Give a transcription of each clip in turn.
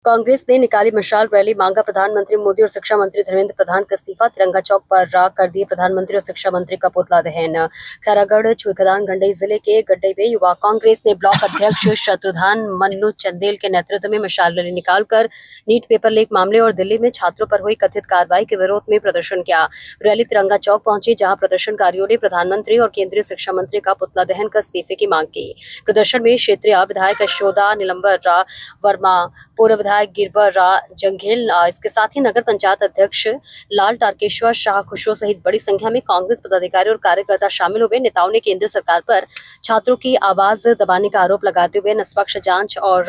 कांग्रेस ने निकाली मशाल रैली, मांगा प्रधानमंत्री मोदी और शिक्षा मंत्री धर्मेंद्र प्रधान का इस्तीफा। तिरंगा चौक पर राख कर दिए प्रधानमंत्री और शिक्षा मंत्री का पुतला दहन। खैरागढ़ छुईखदान गंडई जिले के गड्डई में युवा कांग्रेस ने ब्लॉक अध्यक्ष शत्रुघ्न मन्नू चंदेल के नेतृत्व में मशाल रैली निकालकर नीट पेपर लीक मामले और दिल्ली में छात्रों पर हुई कथित कार्रवाई के विरोध में प्रदर्शन किया। रैली तिरंगा चौक पहुंची, जहां प्रदर्शनकारियों ने प्रधानमंत्री और केंद्रीय शिक्षा मंत्री का पुतला दहन कर इस्तीफे की मांग की। प्रदर्शन में क्षेत्रीय विधायक यशोदा निलंबर वर्मा, पूर्व विधायक गिरवर जंघेल, इसके साथ ही नगर पंचायत अध्यक्ष लाल तारकेश्वर शाह खुशरो सहित बड़ी संख्या में कांग्रेस पदाधिकारी और कार्यकर्ता शामिल हुए। नेताओं ने केंद्र सरकार पर छात्रों की आवाज दबाने का आरोप लगाते हुए निष्पक्ष जांच और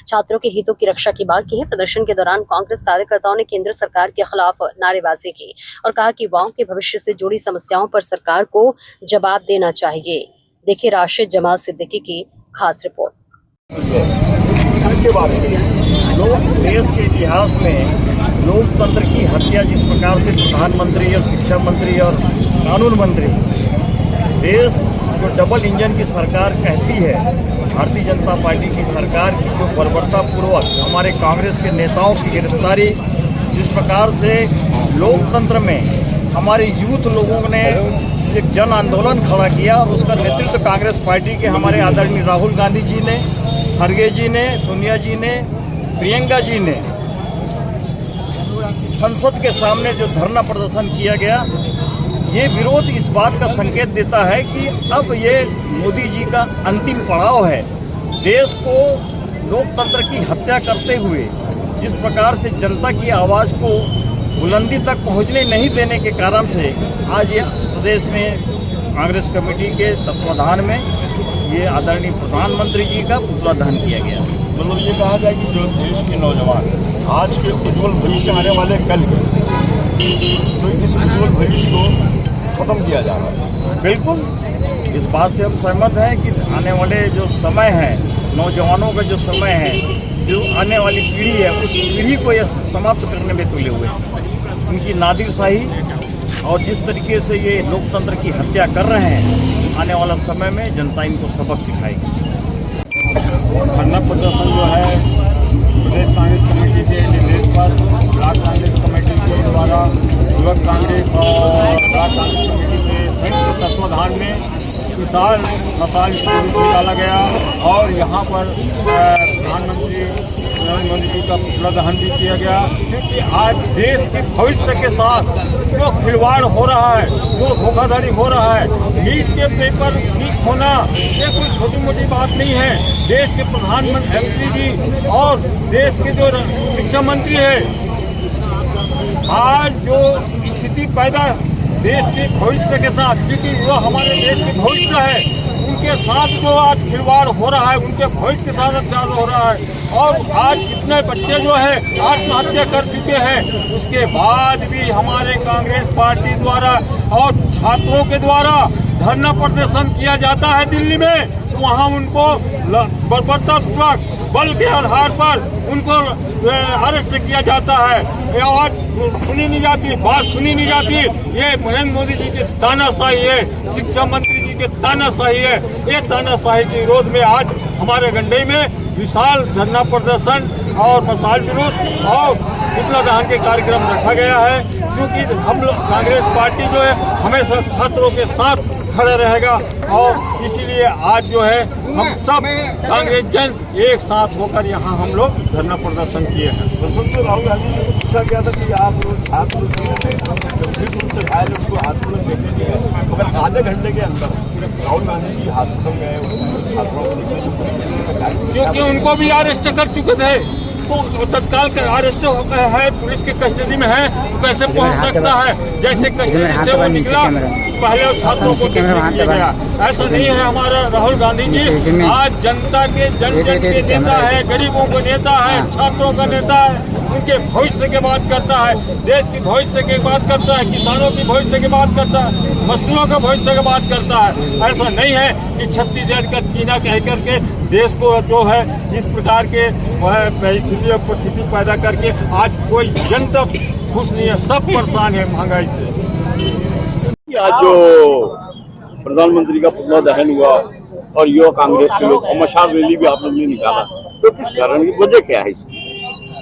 छात्रों के हितों की रक्षा की मांग की है। प्रदर्शन के दौरान कांग्रेस कार्यकर्ताओं ने केंद्र सरकार के खिलाफ नारेबाजी की और कहा कि युवाओं के भविष्य से जुड़ी समस्याओं पर सरकार को जवाब देना चाहिए। देखिए राशिद जमाल सिद्दीकी की खास रिपोर्ट। इसके बारे में लोग देश के इतिहास में लोकतंत्र की हत्या जिस प्रकार से प्रधानमंत्री और शिक्षा मंत्री और कानून मंत्री, देश जो डबल इंजन की सरकार कहती है, भारतीय जनता पार्टी की सरकार की जो बर्बरतापूर्वक हमारे कांग्रेस के नेताओं की गिरफ्तारी, जिस प्रकार से लोकतंत्र में हमारे यूथ लोगों ने एक जन आंदोलन खड़ा किया और उसका नेतृत्व कांग्रेस पार्टी के हमारे आदरणीय राहुल गांधी जी ने, खड़गे जी ने, सोनिया जी ने, प्रियंका जी ने संसद के सामने जो धरना प्रदर्शन किया गया, ये विरोध इस बात का संकेत देता है कि अब ये मोदी जी का अंतिम पड़ाव है। देश को लोकतंत्र की हत्या करते हुए जिस प्रकार से जनता की आवाज़ को बुलंदी तक पहुंचने नहीं देने के कारण से आज ये प्रदेश में कांग्रेस कमेटी के तत्वाधान में ये आदरणीय प्रधानमंत्री जी का पुतला दहन किया गया। मतलब ये कहा जाए कि जो देश के नौजवान आज के उज्ज्वल भविष्य आने वाले कल के, तो इस उज्ज्वल भविष्य को खत्म किया जा रहा है। बिल्कुल इस बात से हम सहमत हैं कि आने वाले जो समय है, नौजवानों का जो समय है, जो आने वाली पीढ़ी है, उस पीढ़ी को यह समाप्त करने में तुले हुए हैं। उनकी नादिरशाही और जिस तरीके से ये लोकतंत्र की हत्या कर रहे हैं, आने वाला समय में जनता इनको सबक सिखाएगी। धरना प्रदर्शन जो है प्रदेश कांग्रेस कमेटी के निर्देश पर ब्लॉक कांग्रेस कमेटी के द्वारा युवक कांग्रेस और ब्लॉक कांग्रेस कमेटी के संयुक्त तत्वाधान में विशाल मशाल निकाला गया और यहाँ पर प्रधानमंत्री नरेंद्र मोदी जी का पुतला दहन भी किया गया, क्योंकि आज देश के भविष्य के साथ जो खिलवाड़ हो रहा है, जो धोखाधड़ी हो रहा है, नीट के पेपर लीक होना ये कोई छोटी मोटी बात नहीं है। देश के प्रधानमंत्री जी और देश के जो शिक्षा मंत्री है, आज जो स्थिति पैदा देश के भविष्य के साथ, क्योंकि वो हमारे देश के भविष्य है, उनके साथ जो आज खिलवाड़ हो रहा है, उनके भविष्य के साथ खिलवाड़ हो रहा है और आज कितने बच्चे जो है आत्महत्या कर चुके हैं, उसके बाद भी हमारे कांग्रेस पार्टी द्वारा और छात्रों के द्वारा धरना प्रदर्शन किया जाता है दिल्ली में, तो वहाँ उनको बर्बरतापूर्वक बल के आधार पर उनको अरेस्ट किया जाता है। आवाज सुनी नहीं जाती, बात सुनी नहीं जाती। ये नरेंद्र मोदी जी की तानाशाही है, शिक्षा मंत्री जी के तानाशाही है। ये तानाशाही के विरोध में आज हमारे गंडई में विशाल धरना प्रदर्शन और मशाल विरोध और पुतला दहन के कार्यक्रम रखा गया है, क्योंकि हम लोग कांग्रेस पार्टी जो है हमेशा छात्रों के साथ खड़े रहेगा और इसीलिए आज जो है हम सब कांग्रेस जन एक साथ होकर यहाँ हम लोग धरना प्रदर्शन किए हैं। संसद में राहुल गांधी जी को पूछा गया था कि आप छात्र गंभीर रूप से घायल उसको हॉस्पिटल देखने गए, मगर आधे घंटे के अंदर राहुल गांधी जी हॉस्पिटल गए छात्रों को देखने, क्योंकि उनको भी अरेस्ट कर चुके थे, तो तत्काल अरेस्ट है, पुलिस की कस्टडी में है, तो कैसे पहुंच सकता है। जैसे कस्टडी से वो निकला, पहले छात्रों को देखने दिया गया। ऐसा नहीं है। हमारा राहुल गांधी जी आज जनता के जन जन के नेता है, गरीबों के नेता है, छात्रों का नेता है, उनके भविष्य की बात करता है, देश की भविष्य की बात करता है, किसानों की भविष्य की बात करता है, मजदूरों का भविष्य की बात करता है। ऐसा नहीं है कि छत्तीसगढ़ का चीना कह करके देश को जो है इस प्रकार के परिस्थिति पैदा करके आज कोई जनता खुश नहीं है, सब परेशान है महंगाई से। आज जो प्रधानमंत्री का पुतला दहन हुआ और युवा कांग्रेस के लोग और मशाल रैली भी आप लोगों ने निकाला, तो किस कारण की वजह क्या है इसकी?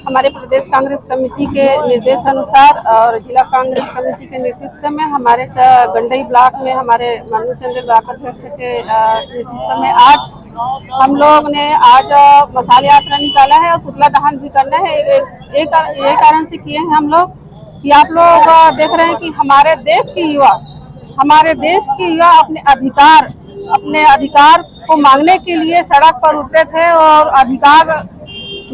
हमारे प्रदेश कांग्रेस कमेटी के निर्देशानुसार और जिला कांग्रेस कमेटी के नेतृत्व में हमारे गंडई ब्लॉक में हमारे मनोज चंद्र ब्लॉक अध्यक्ष के नेतृत्व में आज हम लोग ने आज मशाल यात्रा निकाला है और पुतला दहन भी करना है। एक कारण से किए हैं हम लोग कि आप लोग देख रहे हैं कि हमारे देश के युवा अपने अधिकार को मांगने के लिए सड़क पर उतरे थे और अधिकार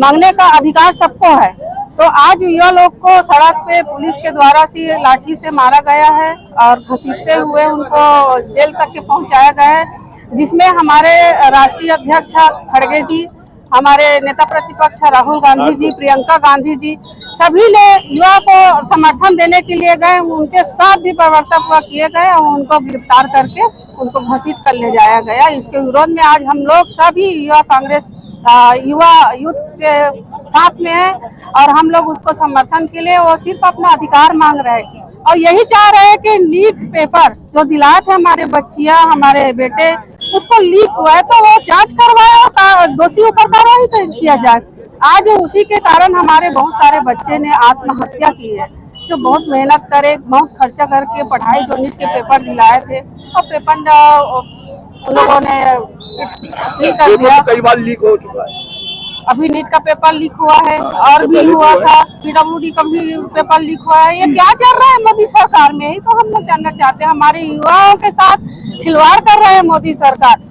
मांगने का अधिकार सबको है। तो आज युवा लोग को सड़क पे पुलिस के द्वारा से लाठी से मारा गया है और घसीटते हुए उनको जेल तक के पहुंचाया गया है, जिसमें हमारे राष्ट्रीय अध्यक्ष खड़गे जी, हमारे नेता प्रतिपक्ष राहुल गांधी जी, प्रियंका गांधी जी सभी ने युवा को समर्थन देने के लिए गए। उनके साथ भी प्रवर्तक किए गए और उनको गिरफ्तार करके उनको घसीट कर ले जाया गया। इसके विरोध में आज हम लोग सभी युवा कांग्रेस यूथ के साथ में है और हम लोग उसको समर्थन के लिए वो सिर्फ अपना अधिकार मांग रहे हैं और यही चाह रहे हैं कि नीट पेपर जो दिलाए थे हमारे बच्चियां, हमारे बेटे, उसको लीक हुआ है तो वो जांच करवाए और दोषी ऊपर कार्रवाई किया जाए। आज उसी के कारण हमारे बहुत सारे बच्चे ने आत्महत्या की है, जो बहुत मेहनत करे, बहुत खर्चा करके पढ़ाई, जो नीट के पेपर दिलाए थे और पेपर उन लोगों ने कर दिया। कई बार लीक हो चुका है। अभी नीट का पेपर लीक हुआ है और भी हुआ था, PWD का भी पेपर लीक हुआ है। ये क्या चल रहा है मोदी सरकार में? यही तो हम लोग जानना चाहते हैं। हमारे युवाओं के साथ खिलवाड़ कर रहे हैं मोदी सरकार।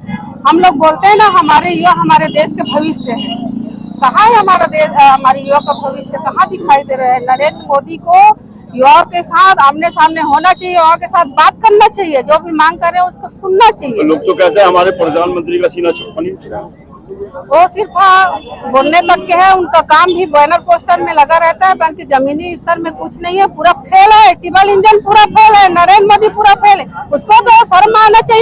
हम लोग बोलते हैं ना, हमारे युवा हमारे देश के भविष्य है। कहाँ है हमारा देश? हमारे युवा का भविष्य कहाँ दिखाई दे रहा है? नरेंद्र मोदी को युवाओं के साथ आमने सामने होना चाहिए, युवाओं के साथ बात करना चाहिए, जो भी मांग कर रहे हैं उसको सुनना चाहिए। लोग तो कहते हैं हमारे प्रधानमंत्री का सीना चौपन इंच का, वो सिर्फ बोलने तक के है, उनका काम भी बैनर पोस्टर में लगा रहता है, बल्कि जमीनी स्तर में कुछ नहीं है। पूरा फेल है, टिबल इंजन पूरा फेल है, नरेंद्र मोदी पूरा फेल है। उसको तो शर्म आना चाहिए।